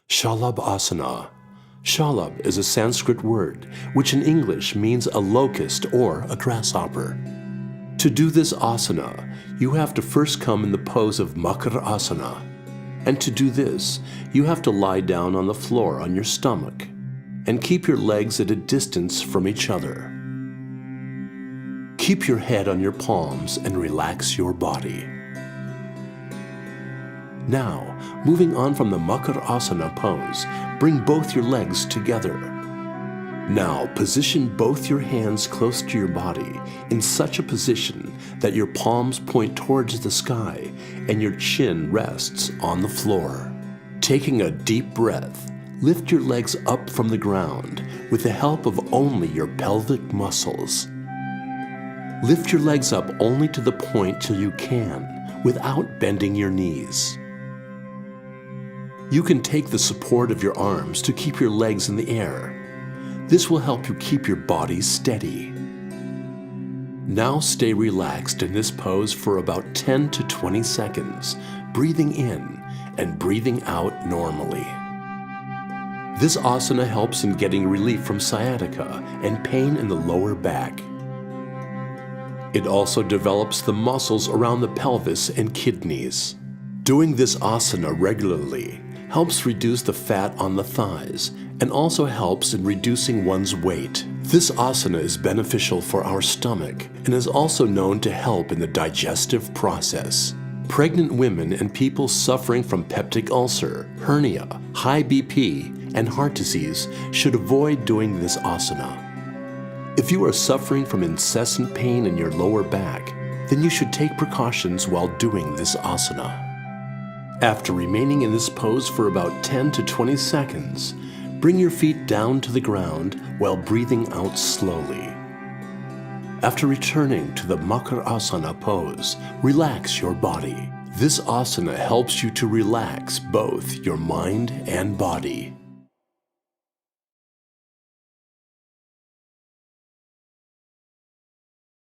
Shalabhasana. Shalab is a Sanskrit word, which in English means a locust or a grasshopper. To do this asana, you have to first come in the pose of Makarasana. And to do this, you have to lie down on the floor on your stomach and keep your legs at a distance from each other. Keep your head on your palms and relax your body. Now, moving on from the Makarasana pose, bring both your legs together. Now, position both your hands close to your body in such a position that your palms point towards the sky and your chin rests on the floor. Taking a deep breath, lift your legs up from the ground with the help of only your pelvic muscles. Lift your legs up only to the point till you can, without bending your knees. You can take the support of your arms to keep your legs in the air. This will help you keep your body steady. Now stay relaxed in this pose for about 10 to 20 seconds, breathing in and breathing out normally. This asana helps in getting relief from sciatica and pain in the lower back. It also develops the muscles around the pelvis and kidneys. Doing this asana regularly helps reduce the fat on the thighs and also helps in reducing one's weight. This asana is beneficial for our stomach and is also known to help in the digestive process. Pregnant women and people suffering from peptic ulcer, hernia, high BP, and heart disease should avoid doing this asana. If you are suffering from incessant pain in your lower back, then you should take precautions while doing this asana. After remaining in this pose for about 10 to 20 seconds, bring your feet down to the ground while breathing out slowly. After returning to the Makarasana pose, relax your body. This asana helps you to relax both your mind and body.